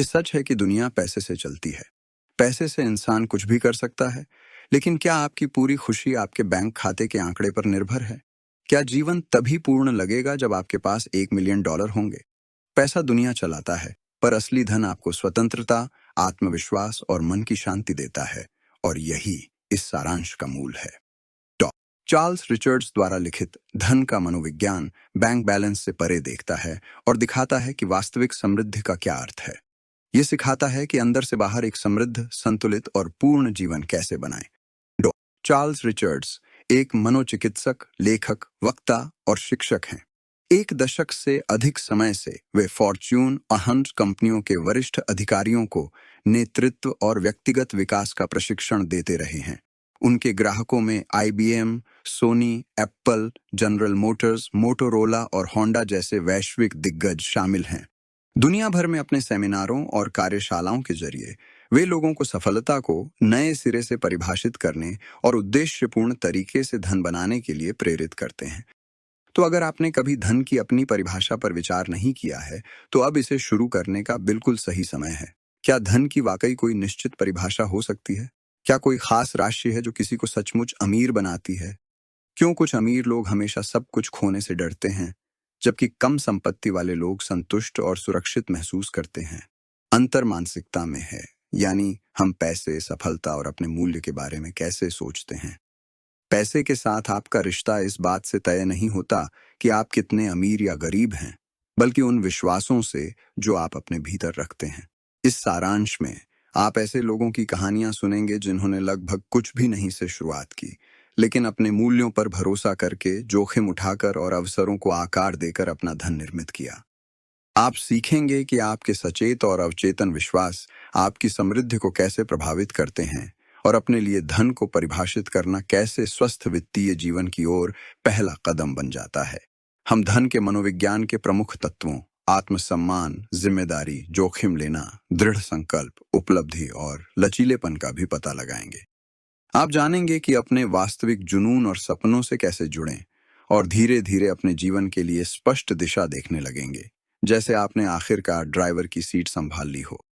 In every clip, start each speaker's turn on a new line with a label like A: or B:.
A: ये सच है कि दुनिया पैसे से चलती है। पैसे से इंसान कुछ भी कर सकता है, लेकिन क्या आपकी पूरी खुशी आपके बैंक खाते के आंकड़े पर निर्भर है? क्या जीवन तभी पूर्ण लगेगा जब आपके पास $1 मिलियन होंगे? पैसा दुनिया चलाता है, पर असली धन आपको स्वतंत्रता, आत्मविश्वास और मन की शांति देता है, और यही इस सारांश का मूल है। टॉप चार्ल्स रिचर्ड्स द्वारा लिखित धन का मनोविज्ञान बैंक बैलेंस से परे देखता है और दिखाता है कि वास्तविक समृद्धि का क्या अर्थ है। ये सिखाता है कि अंदर से बाहर एक समृद्ध, संतुलित और पूर्ण जीवन कैसे बनाएं। डॉ. चार्ल्स रिचर्ड्स एक मनोचिकित्सक, लेखक, वक्ता और शिक्षक हैं। एक दशक से अधिक समय से वे फॉर्च्यून 100 कंपनियों के वरिष्ठ अधिकारियों को नेतृत्व और व्यक्तिगत विकास का प्रशिक्षण देते रहे हैं। उनके ग्राहकों में IBM, Sony, Apple, General Motors, Motorola और होंडा जैसे वैश्विक दिग्गज शामिल हैं। दुनिया भर में अपने सेमिनारों और कार्यशालाओं के जरिए वे लोगों को सफलता को नए सिरे से परिभाषित करने और उद्देश्यपूर्ण तरीके से धन बनाने के लिए प्रेरित करते हैं। तो अगर आपने कभी धन की अपनी परिभाषा पर विचार नहीं किया है, तो अब इसे शुरू करने का बिल्कुल सही समय है। क्या धन की वाकई कोई निश्चित परिभाषा हो सकती है? क्या कोई खास राशि है जो किसी को सचमुच अमीर बनाती है? क्यों कुछ अमीर लोग हमेशा सब कुछ खोने से डरते हैं, जबकि कम संपत्ति वाले लोग संतुष्ट और सुरक्षित महसूस करते हैं? अंतर मानसिकता में है, यानी हम पैसे, सफलता और अपने मूल्य के बारे में कैसे सोचते हैं। पैसे के साथ आपका रिश्ता इस बात से तय नहीं होता कि आप कितने अमीर या गरीब हैं, बल्कि उन विश्वासों से जो आप अपने भीतर रखते हैं। इस सारांश में आप ऐसे लोगों की कहानियां सुनेंगे जिन्होंने लगभग कुछ भी नहीं से शुरुआत की, लेकिन अपने मूल्यों पर भरोसा करके, जोखिम उठाकर और अवसरों को आकार देकर अपना धन निर्मित किया। आप सीखेंगे कि आपके सचेत और अवचेतन विश्वास आपकी समृद्धि को कैसे प्रभावित करते हैं, और अपने लिए धन को परिभाषित करना कैसे स्वस्थ वित्तीय जीवन की ओर पहला कदम बन जाता है। हम धन के मनोविज्ञान के प्रमुख तत्वों, आत्मसम्मान, जिम्मेदारी, जोखिम लेना, दृढ़ संकल्प, उपलब्धि और लचीलेपन का भी पता लगाएंगे। आप जानेंगे कि अपने वास्तविक जुनून और सपनों से कैसे जुड़ें, और धीरे धीरे अपने जीवन के लिए स्पष्ट दिशा देखने लगेंगे, जैसे आपने आखिरकार ड्राइवर की सीट संभाल ली हो।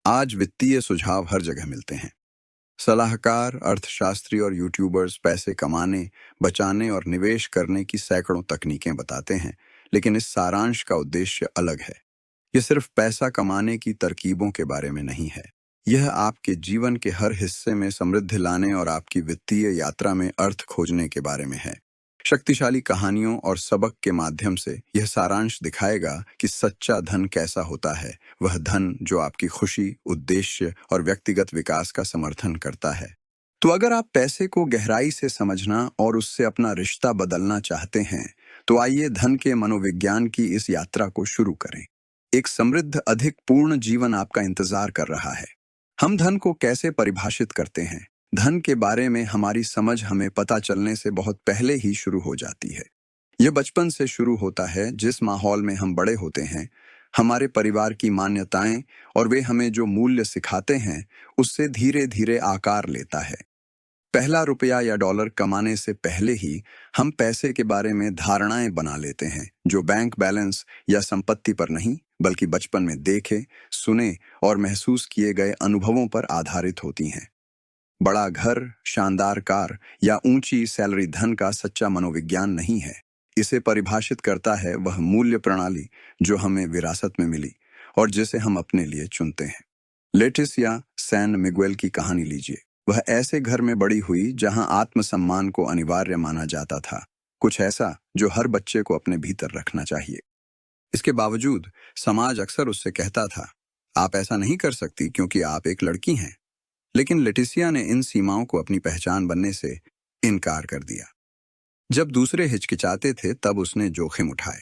A: आज वित्तीय सुझाव हर जगह मिलते हैं। सलाहकार, अर्थशास्त्री और यूट्यूबर्स पैसे कमाने, बचाने और निवेश करने की सैकड़ों तकनीकें बताते हैं, लेकिन इस सारांश का उद्देश्य अलग है। यह सिर्फ पैसा कमाने की तरकीबों के बारे में नहीं है। यह आपके जीवन के हर हिस्से में समृद्धि लाने और आपकी वित्तीय यात्रा में अर्थ खोजने के बारे में है। शक्तिशाली कहानियों और सबक के माध्यम से यह सारांश दिखाएगा कि सच्चा धन कैसा होता है, वह धन जो आपकी खुशी, उद्देश्य और व्यक्तिगत विकास का समर्थन करता है। तो अगर आप पैसे को गहराई से समझना और उससे अपना रिश्ता बदलना चाहते हैं, तो आइए धन के मनोविज्ञान की इस यात्रा को शुरू करें। एक समृद्ध, अधिक पूर्ण जीवन आपका इंतजार कर रहा है। हम धन को कैसे परिभाषित करते हैं? धन के बारे में हमारी समझ हमें पता चलने से बहुत पहले ही शुरू हो जाती है। यह बचपन से शुरू होता है, जिस माहौल में हम बड़े होते हैं। हमारे परिवार की मान्यताएं और वे हमें जो मूल्य सिखाते हैं, उससे धीरे धीरे आकार लेता है। पहला रुपया या डॉलर कमाने से पहले ही हम पैसे के बारे में धारणाएं बना लेते हैं, जो बैंक बैलेंस या संपत्ति पर नहीं, बल्कि बचपन में देखे, सुने और महसूस किए गए अनुभवों पर आधारित होती हैं। बड़ा घर, शानदार कार या ऊंची सैलरी धन का सच्चा मनोविज्ञान नहीं है। इसे परिभाषित करता है वह मूल्य प्रणाली जो हमें विरासत में मिली और जिसे हम अपने लिए चुनते हैं। लेटिसिया सैन मिगुएल की कहानी लीजिए। वह ऐसे घर में बड़ी हुई जहां आत्मसम्मान को अनिवार्य माना जाता था, कुछ ऐसा जो हर बच्चे को अपने भीतर रखना चाहिए। इसके बावजूद समाज अक्सर उससे कहता था, आप ऐसा नहीं कर सकती क्योंकि आप एक लड़की हैं। लेकिन लेटिसिया ने इन सीमाओं को अपनी पहचान बनने से इनकार कर दिया। जब दूसरे हिचकिचाते थे, तब उसने जोखिम उठाए।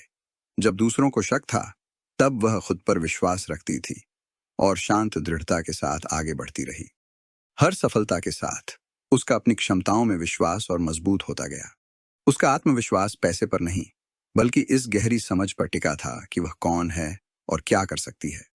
A: जब दूसरों को शक था, तब वह खुद पर विश्वास रखती थी और शांत दृढ़ता के साथ आगे बढ़ती रही। हर सफलता के साथ उसका अपनी क्षमताओं में विश्वास और मजबूत होता गया। उसका आत्मविश्वास पैसे पर नहीं, बल्कि इस गहरी समझ पर टिका था कि वह कौन है और क्या कर सकती है।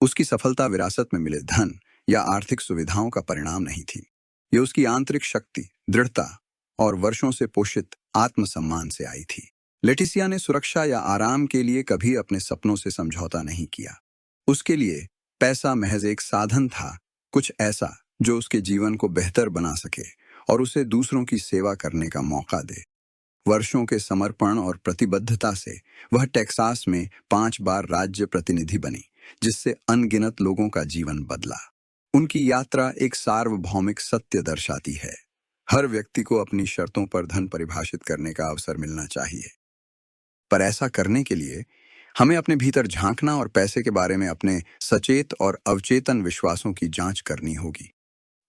A: उसकी सफलता विरासत में मिले धन या आर्थिक सुविधाओं का परिणाम नहीं थी। ये उसकी आंतरिक शक्ति, दृढ़ता और वर्षों से पोषित आत्मसम्मान से आई थी। लेटिसिया ने सुरक्षा या आराम के लिए कभी अपने सपनों से समझौता नहीं किया। उसके लिए पैसा महज एक साधन था, कुछ ऐसा जो उसके जीवन को बेहतर बना सके और उसे दूसरों की सेवा करने का मौका दे। वर्षों के समर्पण और प्रतिबद्धता से वह टेक्सास में 5 बार राज्य प्रतिनिधि बनी, जिससे अनगिनत लोगों का जीवन बदला। उनकी यात्रा एक सार्वभौमिक सत्य दर्शाती है। हर व्यक्ति को अपनी शर्तों पर धन परिभाषित करने का अवसर मिलना चाहिए, पर ऐसा करने के लिए हमें अपने भीतर झांकना और पैसे के बारे में अपने सचेत और अवचेतन विश्वासों की जांच करनी होगी।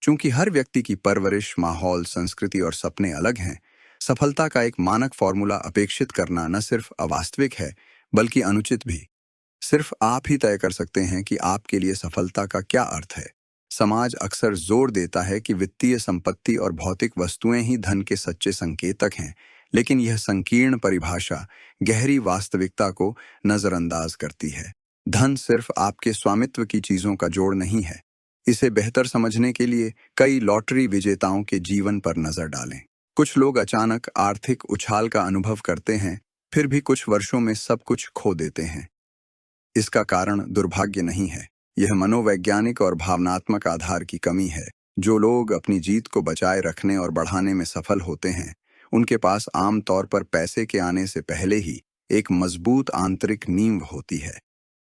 A: चूंकि हर व्यक्ति की परवरिश, माहौल, संस्कृति और सपने अलग हैं, सफलता का एक मानक फॉर्मूला अपेक्षित करना न सिर्फ अवास्तविक है, बल्कि अनुचित भी। सिर्फ आप ही तय कर सकते हैं कि आपके लिए सफलता का क्या अर्थ है। समाज अक्सर जोर देता है कि वित्तीय संपत्ति और भौतिक वस्तुएं ही धन के सच्चे संकेतक हैं, लेकिन यह संकीर्ण परिभाषा गहरी वास्तविकता को नजरअंदाज करती है। धन सिर्फ आपके स्वामित्व की चीजों का जोड़ नहीं है। इसे बेहतर समझने के लिए कई लॉटरी विजेताओं के जीवन पर नजर डालें। कुछ लोग अचानक आर्थिक उछाल का अनुभव करते हैं, फिर भी कुछ वर्षों में सब कुछ खो देते हैं। इसका कारण दुर्भाग्य नहीं है, यह मनोवैज्ञानिक और भावनात्मक आधार की कमी है। जो लोग अपनी जीत को बचाए रखने और बढ़ाने में सफल होते हैं, उनके पास आमतौर पर पैसे के आने से पहले ही एक मजबूत आंतरिक नींव होती है।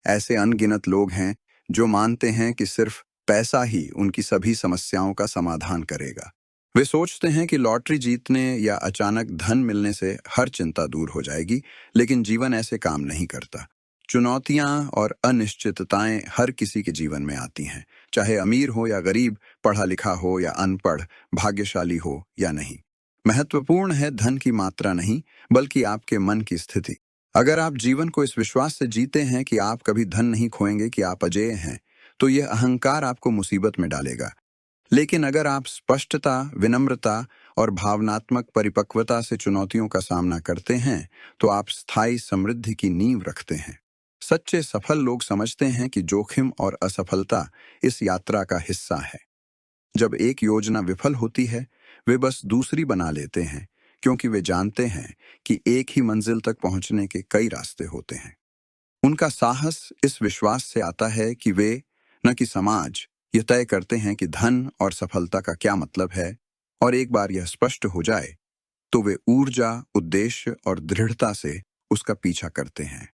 A: ऐसे अनगिनत लोग हैं जो मानते हैं कि सिर्फ पैसा ही उनकी सभी समस्याओं का समाधान करेगा। वे सोचते हैं कि लॉटरी जीतने या अचानक धन मिलने से हर चिंता दूर हो जाएगी, लेकिन जीवन ऐसे काम नहीं करता। चुनौतियां और अनिश्चितताएं हर किसी के जीवन में आती हैं, चाहे अमीर हो या गरीब, पढ़ा लिखा हो या अनपढ़, भाग्यशाली हो या नहीं। महत्वपूर्ण है धन की मात्रा नहीं, बल्कि आपके मन की स्थिति। अगर आप जीवन को इस विश्वास से जीते हैं कि आप कभी धन नहीं खोएंगे, कि आप अजेय हैं, तो यह अहंकार आपको मुसीबत में डालेगा। लेकिन अगर आप स्पष्टता, विनम्रता और भावनात्मक परिपक्वता से चुनौतियों का सामना करते हैं, तो आप स्थायी समृद्धि की नींव रखते हैं। सच्चे सफल लोग समझते हैं कि जोखिम और असफलता इस यात्रा का हिस्सा है। जब एक योजना विफल होती है, वे बस दूसरी बना लेते हैं, क्योंकि वे जानते हैं कि एक ही मंजिल तक पहुंचने के कई रास्ते होते हैं। उनका साहस इस विश्वास से आता है कि वे, न कि समाज, यह तय करते हैं कि धन और सफलता का क्या मतलब है, और एक बार यह स्पष्ट हो जाए, तो वे ऊर्जा, उद्देश्य और दृढ़ता से उसका पीछा करते हैं।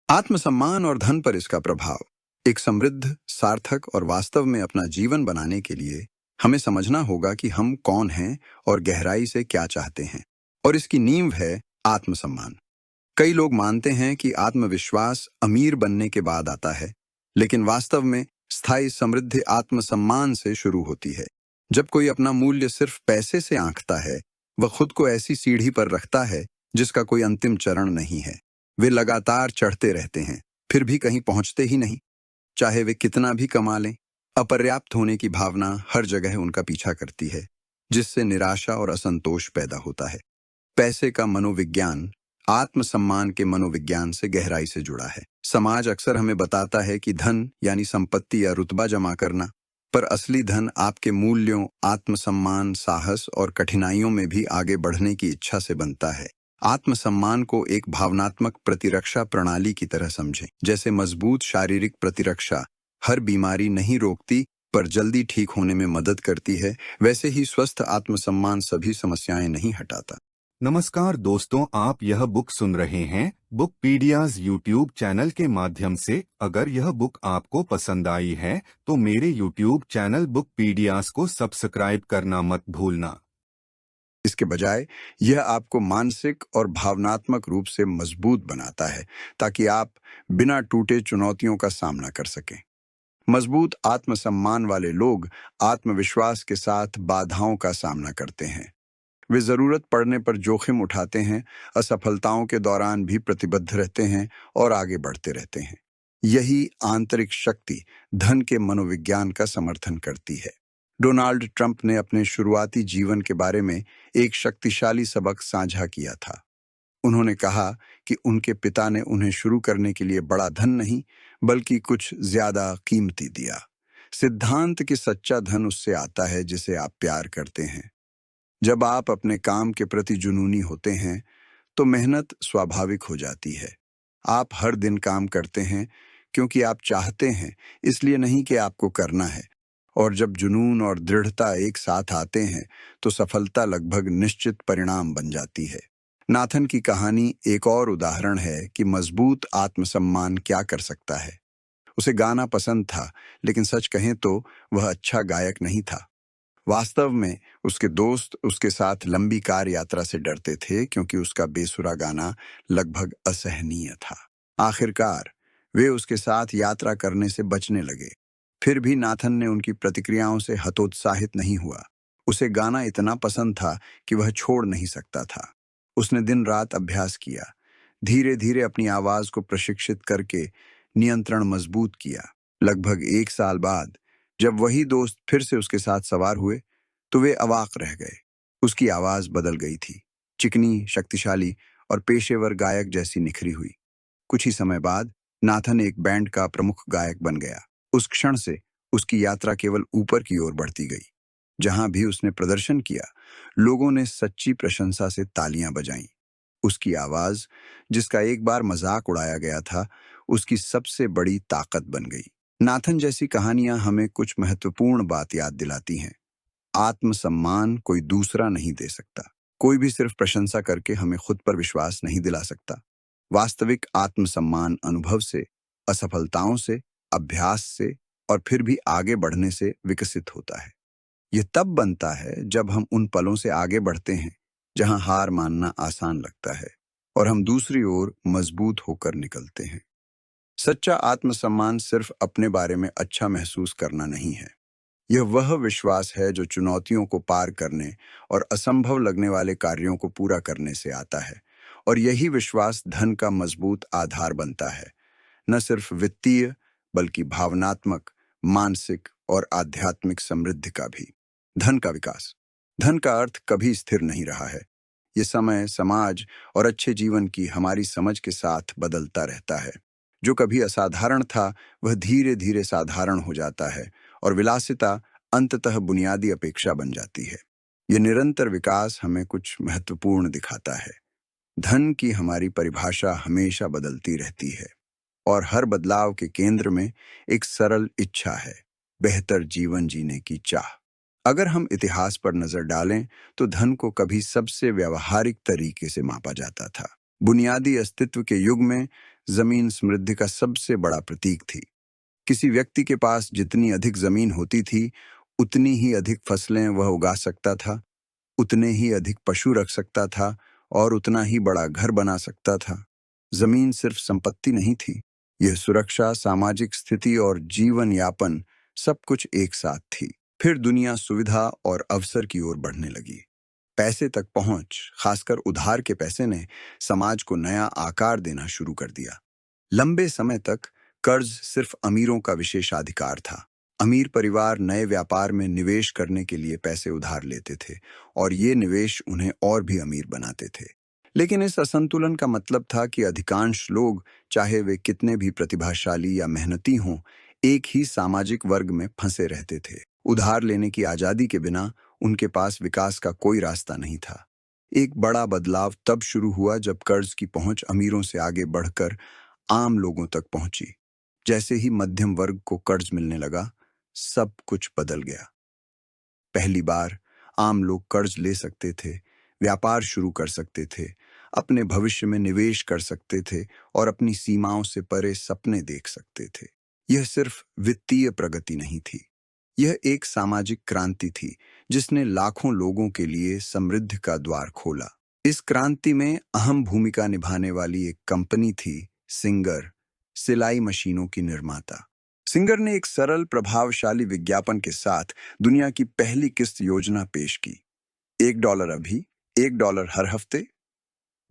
A: आत्मसम्मान और धन पर इसका प्रभाव। एक समृद्ध, सार्थक और वास्तव में अपना जीवन बनाने के लिए हमें समझना होगा कि हम कौन हैं और गहराई से क्या चाहते हैं, और इसकी नींव है आत्मसम्मान। कई लोग मानते हैं कि आत्मविश्वास अमीर बनने के बाद आता है, लेकिन वास्तव में स्थायी समृद्धि आत्मसम्मान से शुरू होती है। जब कोई अपना मूल्य सिर्फ पैसे से आंकता है, वह खुद को ऐसी सीढ़ी पर रखता है जिसका कोई अंतिम चरण नहीं है। वे लगातार चढ़ते रहते हैं, फिर भी कहीं पहुंचते ही नहीं, चाहे वे कितना भी कमा लें। अपर्याप्त होने की भावना हर जगह उनका पीछा करती है, जिससे निराशा और असंतोष पैदा होता है। पैसे का मनोविज्ञान आत्मसम्मान के मनोविज्ञान से गहराई से जुड़ा है। समाज अक्सर हमें बताता है कि धन यानी संपत्ति या रुतबा जमा करना, पर असली धन आपके मूल्यों, आत्मसम्मान, साहस और कठिनाइयों में भी आगे बढ़ने की इच्छा से बनता है। आत्मसम्मान को एक भावनात्मक प्रतिरक्षा प्रणाली की तरह समझें। जैसे मजबूत शारीरिक प्रतिरक्षा हर बीमारी नहीं रोकती, पर जल्दी ठीक होने में मदद करती है, वैसे ही स्वस्थ आत्मसम्मान सभी समस्याएं नहीं हटाता।
B: नमस्कार दोस्तों, आप यह बुक सुन रहे हैं बुकपीडियाज यूट्यूब चैनल के माध्यम से। अगर यह बुक आपको पसंद आई है तो मेरे यूट्यूब चैनल बुकपीडियाज को सब्सक्राइब करना मत भूलना।
A: इसके बजाय यह आपको मानसिक और भावनात्मक रूप से मजबूत बनाता है, ताकि आप बिना टूटे चुनौतियों का सामना कर सकें। मजबूत आत्मसम्मान वाले लोग आत्मविश्वास के साथ बाधाओं का सामना करते हैं। वे जरूरत पड़ने पर जोखिम उठाते हैं, असफलताओं के दौरान भी प्रतिबद्ध रहते हैं और आगे बढ़ते रहते हैं। यही आंतरिक शक्ति धन के मनोविज्ञान का समर्थन करती है। डोनाल्ड ट्रंप ने अपने शुरुआती जीवन के बारे में एक शक्तिशाली सबक साझा किया था। उन्होंने कहा कि उनके पिता ने उन्हें शुरू करने के लिए बड़ा धन नहीं, बल्कि कुछ ज्यादा कीमती दिया। सिद्धांत कि सच्चा धन उससे आता है जिसे आप प्यार करते हैं। जब आप अपने काम के प्रति जुनूनी होते हैं, तो मेहनत स्वाभाविक हो जाती है। आप हर दिन काम करते हैं क्योंकि आप चाहते हैं, इसलिए नहीं कि आपको करना है। और जब जुनून और दृढ़ता एक साथ आते हैं तो सफलता लगभग निश्चित परिणाम बन जाती है। नाथन की कहानी एक और उदाहरण है कि मजबूत आत्मसम्मान क्या कर सकता है। उसे गाना पसंद था, लेकिन सच कहें तो वह अच्छा गायक नहीं था। वास्तव में उसके दोस्त उसके साथ लंबी कार यात्रा से डरते थे क्योंकि उसका बेसुरा गाना लगभग असहनीय था। आखिरकार वे उसके साथ यात्रा करने से बचने लगे। फिर भी नाथन ने उनकी प्रतिक्रियाओं से हतोत्साहित नहीं हुआ। उसे गाना इतना पसंद था कि वह छोड़ नहीं सकता था। उसने दिन रात अभ्यास किया, धीरे धीरे अपनी आवाज को प्रशिक्षित करके नियंत्रण मजबूत किया। लगभग 1 साल बाद जब वही दोस्त फिर से उसके साथ सवार हुए तो वे अवाक रह गए। उसकी आवाज बदल गई थी, चिकनी, शक्तिशाली और पेशेवर गायक जैसी निखरी हुई। कुछ ही समय बाद नाथन एक बैंड का प्रमुख गायक बन गया। उस क्षण से उसकी यात्रा केवल ऊपर की ओर बढ़ती गई। जहां भी उसने प्रदर्शन किया, लोगों ने सच्ची प्रशंसा से तालियां बजाईं। उसकी आवाज, जिसका एक बार मजाक उड़ाया गया था, उसकी सबसे बड़ी ताकत बन गई। नाथन जैसी कहानियां हमें कुछ महत्वपूर्ण बात याद दिलाती हैं। आत्मसम्मान कोई दूसरा नहीं दे सकता। कोई भी सिर्फ प्रशंसा करके हमें खुद पर विश्वास नहीं दिला सकता। वास्तविक आत्मसम्मान अनुभव से, असफलताओं से, अभ्यास से और फिर भी आगे बढ़ने से विकसित होता है। यह तब बनता है जब हम उन पलों से आगे बढ़ते हैं जहां हार मानना आसान लगता है और हम दूसरी ओर मजबूत होकर निकलते हैं। सच्चा आत्मसम्मान सिर्फ अपने बारे में अच्छा महसूस करना नहीं है। यह वह विश्वास है जो चुनौतियों को पार करने और असंभव लगने वाले कार्यों को पूरा करने से आता है। और यही विश्वास धन का मजबूत आधार बनता है, न सिर्फ वित्तीय बल्कि भावनात्मक, मानसिक और आध्यात्मिक समृद्धि का भी। धन का विकास। धन का अर्थ कभी स्थिर नहीं रहा है। ये समय, समाज और अच्छे जीवन की हमारी समझ के साथ बदलता रहता है। जो कभी असाधारण था वह धीरे धीरे साधारण हो जाता है और विलासिता अंततः बुनियादी अपेक्षा बन जाती है। यह निरंतर विकास हमें कुछ महत्वपूर्ण दिखाता है। धन की हमारी परिभाषा हमेशा बदलती रहती है और हर बदलाव के केंद्र में एक सरल इच्छा है, बेहतर जीवन जीने की चाह। अगर हम इतिहास पर नजर डालें तो धन को कभी सबसे व्यावहारिक तरीके से मापा जाता था। बुनियादी अस्तित्व के युग में जमीन समृद्धि का सबसे बड़ा प्रतीक थी। किसी व्यक्ति के पास जितनी अधिक जमीन होती थी, उतनी ही अधिक फसलें वह उगा सकता था, उतने ही अधिक पशु रख सकता था और उतना ही बड़ा घर बना सकता था। जमीन सिर्फ संपत्ति नहीं थी, यह सुरक्षा, सामाजिक स्थिति और जीवन यापन सब कुछ एक साथ थी। फिर दुनिया सुविधा और अवसर की ओर बढ़ने लगी। पैसे तक पहुंच, खासकर उधार के पैसे ने समाज को नया आकार देना शुरू कर दिया। लंबे समय तक कर्ज सिर्फ अमीरों का विशेषाधिकार था। अमीर परिवार नए व्यापार में निवेश करने के लिए पैसे उधार लेते थे और ये निवेश उन्हें और भी अमीर बनाते थे। लेकिन इस असंतुलन का मतलब था कि अधिकांश लोग, चाहे वे कितने भी प्रतिभाशाली या मेहनती हों, एक ही सामाजिक वर्ग में फंसे रहते थे। उधार लेने की आजादी के बिना उनके पास विकास का कोई रास्ता नहीं था। एक बड़ा बदलाव तब शुरू हुआ जब कर्ज की पहुंच अमीरों से आगे बढ़कर आम लोगों तक पहुंची। जैसे ही मध्यम वर्ग को कर्ज मिलने लगा, सब कुछ बदल गया। पहली बार आम लोग कर्ज ले सकते थे, व्यापार शुरू कर सकते थे, अपने भविष्य में निवेश कर सकते थे और अपनी सीमाओं से परे सपने देख सकते थे। यह सिर्फ वित्तीय प्रगति नहीं थी, यह एक सामाजिक क्रांति थी जिसने लाखों लोगों के लिए समृद्धि का द्वार खोला। इस क्रांति में अहम भूमिका निभाने वाली एक कंपनी थी सिंगर, सिलाई मशीनों की निर्माता। सिंगर ने एक सरल, प्रभावशाली विज्ञापन के साथ दुनिया की पहली किस्त योजना पेश की। $1 अभी, $1 हर हफ्ते।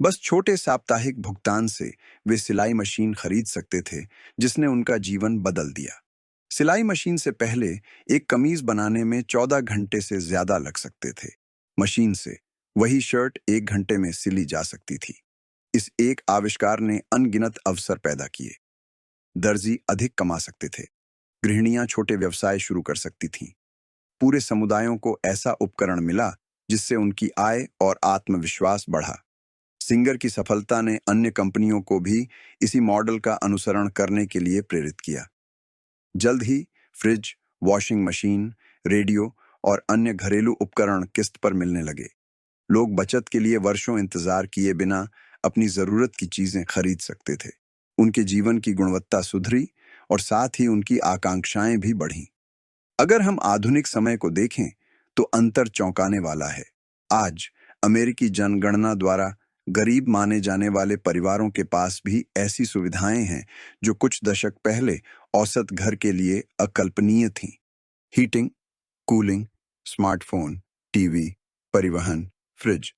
A: बस छोटे साप्ताहिक भुगतान से वे सिलाई मशीन खरीद सकते थे जिसने उनका जीवन बदल दिया। सिलाई मशीन से पहले एक कमीज बनाने में 14 घंटे से ज्यादा लग सकते थे। मशीन से वही शर्ट 1 घंटे में सिली जा सकती थी। इस एक आविष्कार ने अनगिनत अवसर पैदा किए। दर्जी अधिक कमा सकते थे, गृहिणियां छोटे व्यवसाय शुरू कर सकती थीं। पूरे समुदायों को ऐसा उपकरण मिला जिससे उनकी आय और आत्मविश्वास बढ़ा। सिंगर की सफलता ने अन्य कंपनियों को भी इसी मॉडल का अनुसरण करने के लिए प्रेरित किया। जल्द ही फ्रिज, वॉशिंग मशीन, रेडियो और अन्य घरेलू उपकरण किस्त पर मिलने लगे। लोग बचत के लिए वर्षों इंतजार किए बिना अपनी जरूरत की चीजें खरीद सकते थे। उनके जीवन की गुणवत्ता सुधरी और साथ ही उनकी आकांक्षाएं भी बढ़ीं। अगर हम आधुनिक समय को देखें तो अंतर चौंकाने वाला है। आज अमेरिकी जनगणना द्वारा गरीब माने जाने वाले परिवारों के पास भी ऐसी सुविधाएं हैं जो कुछ दशक पहले औसत घर के लिए अकल्पनीय थीं। हीटिंग, कूलिंग, स्मार्टफोन, टीवी, परिवहन, फ्रिज,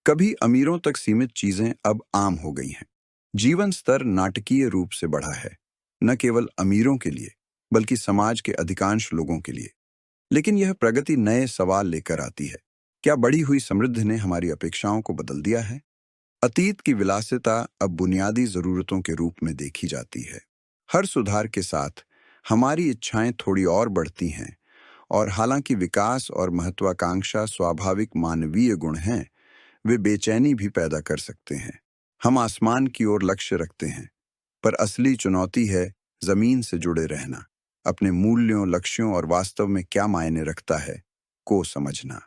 A: कभी अमीरों तक सीमित चीजें अब आम हो गई हैं। जीवन स्तर नाटकीय रूप से बढ़ा है, न केवल अमीरों के लिए बल्कि समाज के अधिकांश लोगों के लिए। लेकिन यह प्रगति नए सवाल लेकर आती है। क्या बढ़ी हुई समृद्धि ने हमारी अपेक्षाओं को बदल दिया है? अतीत की विलासिता अब बुनियादी जरूरतों के रूप में देखी जाती है। हर सुधार के साथ हमारी इच्छाएं थोड़ी और बढ़ती हैं, और हालांकि विकास और महत्वाकांक्षा स्वाभाविक मानवीय गुण हैं, वे बेचैनी भी पैदा कर सकते हैं। हम आसमान की ओर लक्ष्य रखते हैं, पर असली चुनौती है जमीन से जुड़े रहना, अपने मूल्यों, लक्ष्यों और वास्तव में क्या मायने रखता है को समझना।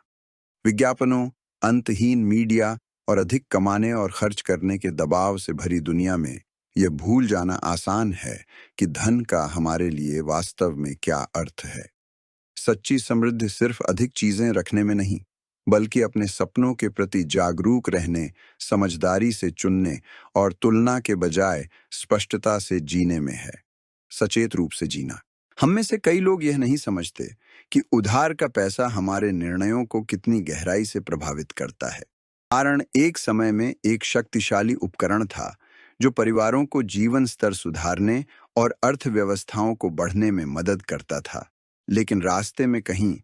A: विज्ञापनों, अंतहीन मीडिया और अधिक कमाने और खर्च करने के दबाव से भरी दुनिया में यह भूल जाना आसान है कि धन का हमारे लिए वास्तव में क्या अर्थ है। सच्ची समृद्धि सिर्फ अधिक चीजें रखने में नहीं, बल्कि अपने सपनों के प्रति जागरूक रहने, समझदारी से चुनने और तुलना के बजाय स्पष्टता से जीने में है। सचेत रूप से जीना। हम में से कई लोग यह नहीं समझते कि उधार का पैसा हमारे निर्णयों को कितनी गहराई से प्रभावित करता है। कारण एक समय में एक शक्तिशाली उपकरण था जो परिवारों को जीवन स्तर सुधारने और अर्थव्यवस्थाओं को बढ़ने में मदद करता था। लेकिन रास्ते में कहीं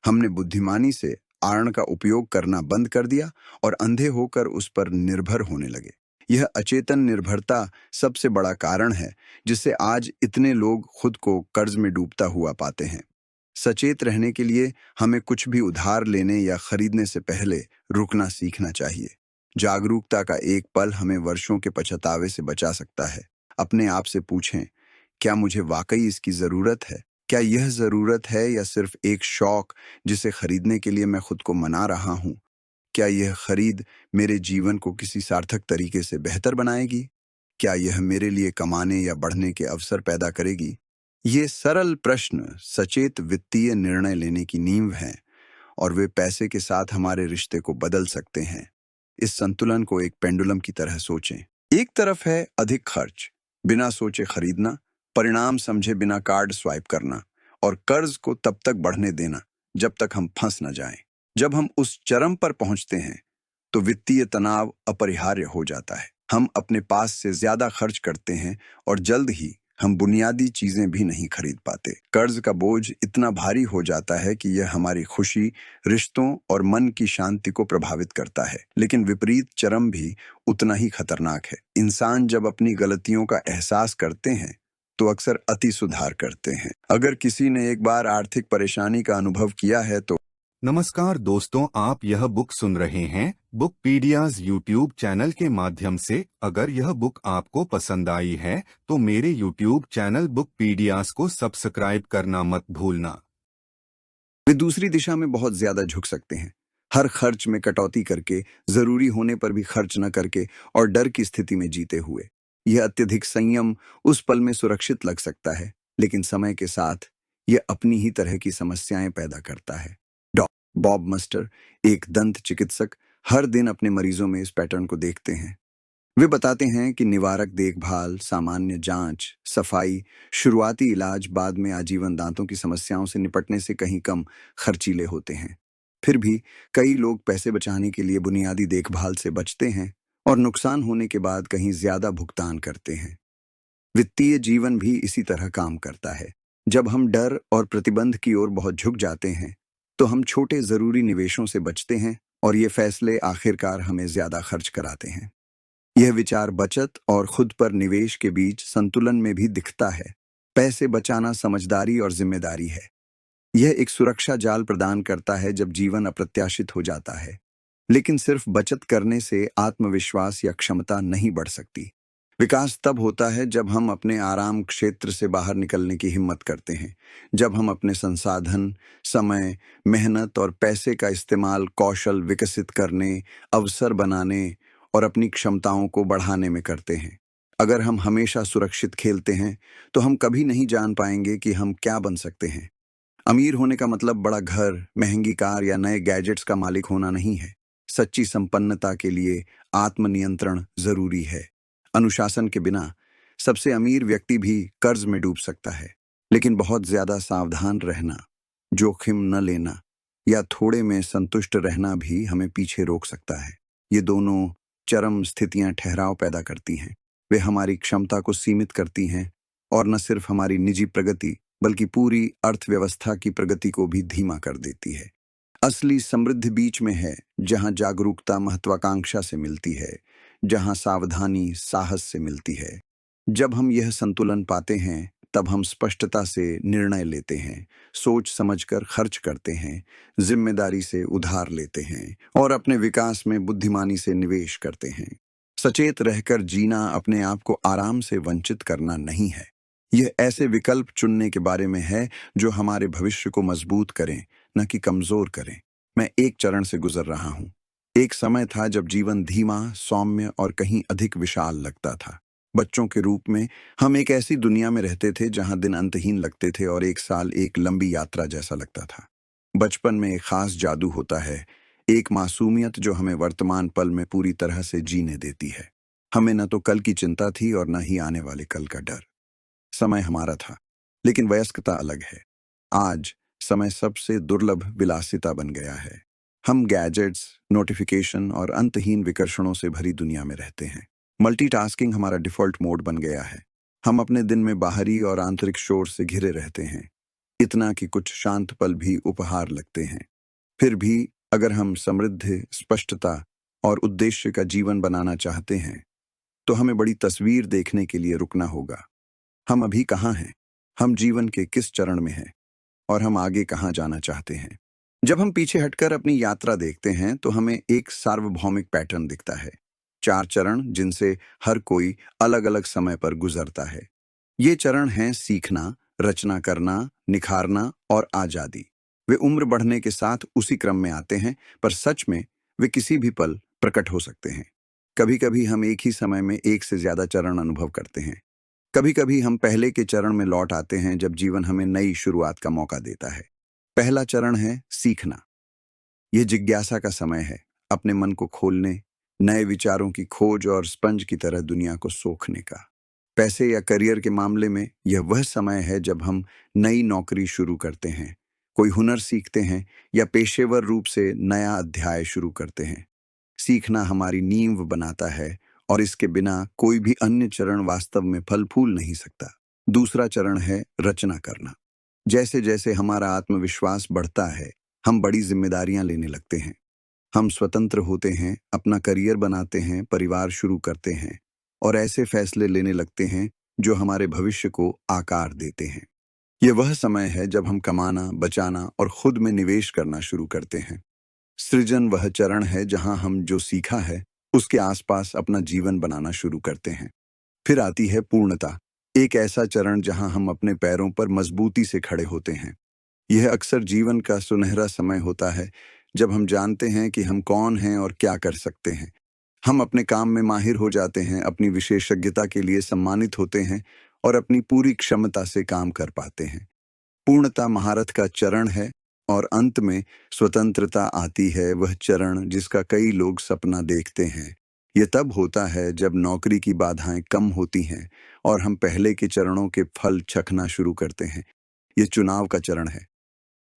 A: हमने बुद्धिमानी से आरण का उपयोग करना बंद कर दिया और अंधे होकर उस पर निर्भर होने लगे। यह अचेतन निर्भरता सबसे बड़ा कारण है जिससे आज इतने लोग खुद को कर्ज में डूबता हुआ पाते हैं। सचेत रहने के लिए हमें कुछ भी उधार लेने या खरीदने से पहले रुकना सीखना चाहिए। जागरूकता का एक पल हमें वर्षों के पछतावे से बचा सकता है। अपने आप से पूछें, क्या मुझे वाकई इसकी जरूरत है? क्या यह जरूरत है या सिर्फ एक शौक जिसे खरीदने के लिए मैं खुद को मना रहा हूं? क्या यह खरीद मेरे जीवन को किसी सार्थक तरीके से बेहतर बनाएगी? क्या यह मेरे लिए कमाने या बढ़ने के अवसर पैदा करेगी? ये सरल प्रश्न सचेत वित्तीय निर्णय लेने की नींव हैं, और वे पैसे के साथ हमारे रिश्ते को बदल सकते हैं। इस संतुलन को एक पेंडुलम की तरह सोचें। एक तरफ है अधिक खर्च, बिना सोचे खरीदना, परिणाम समझे बिना कार्ड स्वाइप करना, और कर्ज को तब तक बढ़ने देना जब तक हम फंस न जाएं। जब हम उस चरम पर पहुंचते हैं तो वित्तीय तनाव अपरिहार्य हो जाता है। हम अपने पास से ज्यादा खर्च करते हैं और जल्द ही हम बुनियादी चीजें भी नहीं खरीद पाते। कर्ज का बोझ इतना भारी हो जाता है कि यह हमारी खुशी, रिश्तों और मन की शांति को प्रभावित करता है। लेकिन विपरीत चरम भी उतना ही खतरनाक है। इंसान जब अपनी गलतियों का एहसास करते हैं तो अक्सर अति सुधार करते हैं। अगर किसी ने एक बार आर्थिक परेशानी का अनुभव किया है तो
B: नमस्कार दोस्तों, आप यह बुक सुन रहे हैं बुकपीडियाज यूट्यूब चैनल के माध्यम से। अगर यह बुक आपको पसंद आई है तो मेरे यूट्यूब चैनल बुकपीडियाज को सब्सक्राइब करना मत भूलना।
A: वे दूसरी दिशा में बहुत ज्यादा झुक सकते हैं, हर खर्च में कटौती करके, जरूरी होने पर भी खर्च न करके और डर की स्थिति में जीते हुए। यह अत्यधिक संयम उस पल में सुरक्षित लग सकता है, लेकिन समय के साथ यह अपनी ही तरह की समस्याएं पैदा करता है। बॉब मस्टर, एक दंत चिकित्सक, हर दिन अपने मरीजों में इस पैटर्न को देखते हैं। वे बताते हैं कि निवारक देखभाल, सामान्य जांच, सफाई, शुरुआती इलाज बाद में आजीवन दांतों की समस्याओं से निपटने से कहीं कम खर्चीले होते हैं। फिर भी कई लोग पैसे बचाने के लिए बुनियादी देखभाल से बचते हैं और नुकसान होने के बाद कहीं ज्यादा भुगतान करते हैं। वित्तीय जीवन भी इसी तरह काम करता है। जब हम डर और प्रतिबंध की ओर बहुत झुक जाते हैं तो हम छोटे जरूरी निवेशों से बचते हैं, और ये फैसले आखिरकार हमें ज्यादा खर्च कराते हैं। यह विचार बचत और खुद पर निवेश के बीच संतुलन में भी दिखता है। पैसे बचाना समझदारी और जिम्मेदारी है। यह एक सुरक्षा जाल प्रदान करता है जब जीवन अप्रत्याशित हो जाता है। लेकिन सिर्फ बचत करने से आत्मविश्वास या क्षमता नहीं बढ़ सकती। विकास तब होता है जब हम अपने आराम क्षेत्र से बाहर निकलने की हिम्मत करते हैं, जब हम अपने संसाधन, समय, मेहनत और पैसे का इस्तेमाल कौशल विकसित करने, अवसर बनाने और अपनी क्षमताओं को बढ़ाने में करते हैं। अगर हम हमेशा सुरक्षित खेलते हैं, तो हम कभी नहीं जान पाएंगे कि हम क्या बन सकते हैं। अमीर होने का मतलब बड़ा घर, महंगी कार या नए गैजेट्स का मालिक होना नहीं है। सच्ची संपन्नता के लिए आत्मनियंत्रण जरूरी है। अनुशासन के बिना सबसे अमीर व्यक्ति भी कर्ज में डूब सकता है, लेकिन बहुत ज्यादा सावधान रहना, जोखिम न लेना या थोड़े में संतुष्ट रहना भी हमें पीछे रोक सकता है। ये दोनों चरम स्थितियां ठहराव पैदा करती हैं। वे हमारी क्षमता को सीमित करती हैं और न सिर्फ हमारी निजी प्रगति बल्कि पूरी अर्थव्यवस्था की प्रगति को भी धीमा कर देती है। असली समृद्धि बीच में है, जहां जागरूकता महत्वाकांक्षा से मिलती है, जहां सावधानी साहस से मिलती है। जब हम यह संतुलन पाते हैं, तब हम स्पष्टता से निर्णय लेते हैं, सोच समझकर खर्च करते हैं, जिम्मेदारी से उधार लेते हैं और अपने विकास में बुद्धिमानी से निवेश करते हैं। सचेत रहकर जीना अपने आप को आराम से वंचित करना नहीं है। यह ऐसे विकल्प चुनने के बारे में है जो हमारे भविष्य को मजबूत करें, न कि कमजोर करें। मैं एक चरण से गुजर रहा हूं। एक समय था जब जीवन धीमा, सौम्य और कहीं अधिक विशाल लगता था। बच्चों के रूप में हम एक ऐसी दुनिया में रहते थे जहां दिन अंतहीन लगते थे और एक साल एक लंबी यात्रा जैसा लगता था। बचपन में एक खास जादू होता है, एक मासूमियत जो हमें वर्तमान पल में पूरी तरह से जीने देती है। हमें न तो कल की चिंता थी और न ही आने वाले कल का डर। समय हमारा था, लेकिन वयस्कता अलग है। आज समय सबसे दुर्लभ विलासिता बन गया है। हम गैजेट्स, नोटिफिकेशन और अंतहीन विकर्षणों से भरी दुनिया में रहते हैं। मल्टीटास्किंग हमारा डिफॉल्ट मोड बन गया है। हम अपने दिन में बाहरी और आंतरिक शोर से घिरे रहते हैं, इतना कि कुछ शांत पल भी उपहार लगते हैं। फिर भी अगर हम समृद्धि, स्पष्टता और उद्देश्य का जीवन बनाना चाहते हैं, तो हमें बड़ी तस्वीर देखने के लिए रुकना होगा। हम अभी कहाँ हैं, हम जीवन के किस चरण में हैं और हम आगे कहाँ जाना चाहते हैं। जब हम पीछे हटकर अपनी यात्रा देखते हैं तो हमें एक सार्वभौमिक पैटर्न दिखता है। 4 चरण जिनसे हर कोई अलग अलग समय पर गुजरता है। ये चरण हैं सीखना, रचना करना, निखारना और आजादी। वे उम्र बढ़ने के साथ उसी क्रम में आते हैं, पर सच में वे किसी भी पल प्रकट हो सकते हैं। कभी कभी हम एक ही समय में एक से ज्यादा चरण अनुभव करते हैं। कभी कभी हम पहले के चरण में लौट आते हैं जब जीवन हमें नई शुरुआत का मौका देता है। पहला चरण है सीखना। यह जिज्ञासा का समय है, अपने मन को खोलने, नए विचारों की खोज और स्पंज की तरह दुनिया को सोखने का। पैसे या करियर के मामले में यह वह समय है जब हम नई नौकरी शुरू करते हैं, कोई हुनर सीखते हैं या पेशेवर रूप से नया अध्याय शुरू करते हैं। सीखना हमारी नींव बनाता है और इसके बिना कोई भी अन्य चरण वास्तव में फल फूल नहीं सकता। दूसरा चरण है रचना करना। जैसे जैसे हमारा आत्मविश्वास बढ़ता है, हम बड़ी जिम्मेदारियां लेने लगते हैं। हम स्वतंत्र होते हैं, अपना करियर बनाते हैं, परिवार शुरू करते हैं और ऐसे फैसले लेने लगते हैं जो हमारे भविष्य को आकार देते हैं। यह वह समय है जब हम कमाना, बचाना और खुद में निवेश करना शुरू करते हैं। सृजन वह चरण है जहां हम जो सीखा है उसके आसपास अपना जीवन बनाना शुरू करते हैं। फिर आती है पूर्णता, एक ऐसा चरण जहां हम अपने पैरों पर मजबूती से खड़े होते हैं। यह अक्सर जीवन का सुनहरा समय होता है जब हम जानते हैं कि हम कौन हैं और क्या कर सकते हैं। हम अपने काम में माहिर हो जाते हैं, अपनी विशेषज्ञता के लिए सम्मानित होते हैं और अपनी पूरी क्षमता से काम कर पाते हैं। पूर्णता महारत का चरण है और अंत में स्वतंत्रता आती है, वह चरण जिसका कई लोग सपना देखते हैं। यह तब होता है जब नौकरी की बाधाएं कम होती हैं और हम पहले के चरणों के फल चखना शुरू करते हैं। यह चुनाव का चरण है।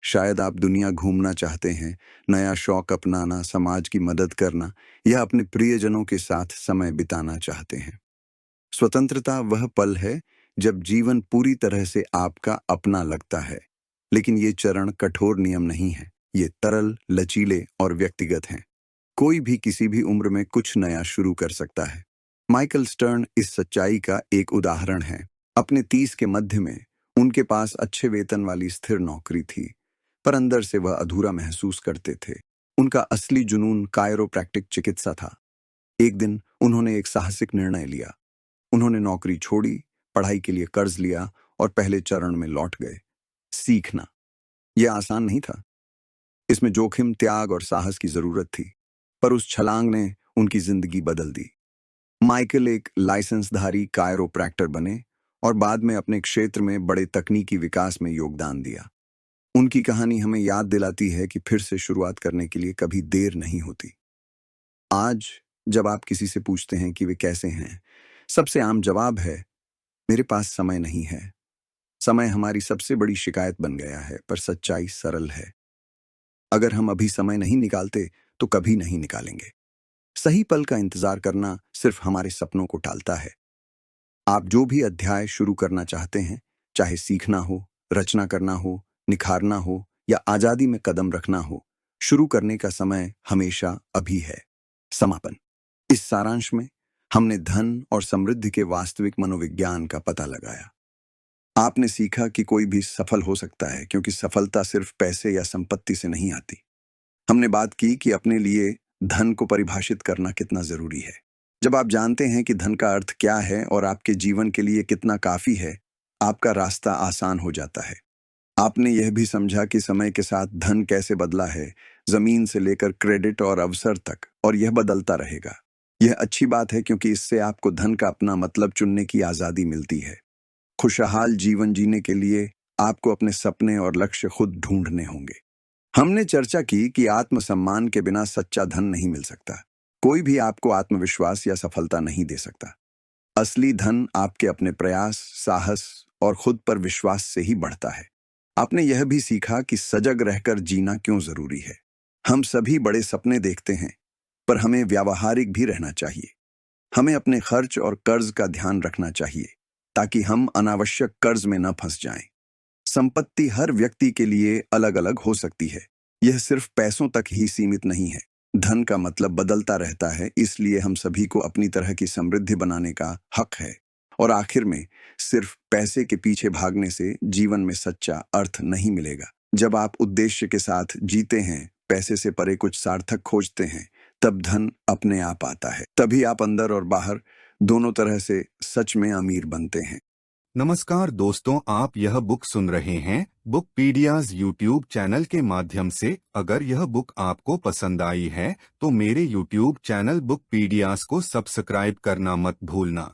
A: शायद आप दुनिया घूमना चाहते हैं, नया शौक अपनाना, समाज की मदद करना या अपने प्रियजनों के साथ समय बिताना चाहते हैं। स्वतंत्रता वह पल है जब जीवन पूरी तरह से आपका अपना लगता है, लेकिन ये चरण कठोर नियम नहीं है। ये तरल, लचीले और व्यक्तिगत हैं। कोई भी किसी भी उम्र में कुछ नया शुरू कर सकता है। माइकल स्टर्न इस सच्चाई का एक उदाहरण है। अपने 30 के मध्य में उनके पास अच्छे वेतन वाली स्थिर नौकरी थी, पर अंदर से वह अधूरा महसूस करते थे। उनका असली जुनून कायरोप्रैक्टिक चिकित्सा था। एक दिन उन्होंने एक साहसिक निर्णय लिया। उन्होंने नौकरी छोड़ी, पढ़ाई के लिए कर्ज लिया और पहले चरण में लौट गए। सीखना यह आसान नहीं था। इसमें जोखिम, त्याग और साहस की जरूरत थी, पर उस छलांग ने उनकी जिंदगी बदल दी। माइकल एक लाइसेंसधारी कायरोप्रैक्टर बने और बाद में अपने क्षेत्र में बड़े तकनीकी विकास में योगदान दिया। उनकी कहानी हमें याद दिलाती है कि फिर से शुरुआत करने के लिए कभी देर नहीं होती। आज जब आप किसी से पूछते हैं कि वे कैसे हैं, सबसे आम जवाब है, मेरे पास समय नहीं है। समय हमारी सबसे बड़ी शिकायत बन गया है, पर सच्चाई सरल है। अगर हम अभी समय नहीं निकालते तो कभी नहीं निकालेंगे। सही पल का इंतजार करना सिर्फ हमारे सपनों को टालता है। आप जो भी अध्याय शुरू करना चाहते हैं, चाहे सीखना हो, रचना करना हो, निखारना हो या आजादी में कदम रखना हो, शुरू करने का समय हमेशा अभी है। समापन। इस सारांश में हमने धन और समृद्धि के वास्तविक मनोविज्ञान का पता लगाया। आपने सीखा कि कोई भी सफल हो सकता है, क्योंकि सफलता सिर्फ पैसे या संपत्ति से नहीं आती। हमने बात की कि अपने लिए धन को परिभाषित करना कितना जरूरी है। जब आप जानते हैं कि धन का अर्थ क्या है और आपके जीवन के लिए कितना काफी है, आपका रास्ता आसान हो जाता है। आपने यह भी समझा कि समय के साथ धन कैसे बदला है, जमीन से लेकर क्रेडिट और अवसर तक, और यह बदलता रहेगा। यह अच्छी बात है, क्योंकि इससे आपको धन का अपना मतलब चुनने की आजादी मिलती है। खुशहाल जीवन जीने के लिए आपको अपने सपने और लक्ष्य खुद ढूंढने होंगे। हमने चर्चा की कि आत्मसम्मान के बिना सच्चा धन नहीं मिल सकता। कोई भी आपको आत्मविश्वास या सफलता नहीं दे सकता। असली धन आपके अपने प्रयास, साहस और खुद पर विश्वास से ही बढ़ता है। आपने यह भी सीखा कि सजग रहकर जीना क्यों जरूरी है। हम सभी बड़े सपने देखते हैं, पर हमें व्यावहारिक भी रहना चाहिए। हमें अपने खर्च और कर्ज का ध्यान रखना चाहिए, ताकि हम अनावश्यक कर्ज में न फंस जाएं। संपत्ति हर व्यक्ति के लिए अलग अलग हो सकती है। यह सिर्फ पैसों तक ही सीमित नहीं है। धन का मतलब बदलता रहता है, इसलिए हम सभी को अपनी तरह की समृद्धि बनाने का हक है। और आखिर में, सिर्फ पैसे के पीछे भागने से जीवन में सच्चा अर्थ नहीं मिलेगा। जब आप उद्देश्य के साथ जीते हैं, पैसे से परे कुछ सार्थक खोजते हैं, तब धन अपने आप आता है। तभी आप अंदर और बाहर दोनों तरह से सच में अमीर बनते हैं।
B: नमस्कार दोस्तों, आप यह बुक सुन रहे हैं बुकपीडियाज यूट्यूब चैनल के माध्यम से। अगर यह बुक आपको पसंद आई है तो मेरे यूट्यूब चैनल बुकपीडियाज को सब्सक्राइब करना मत भूलना।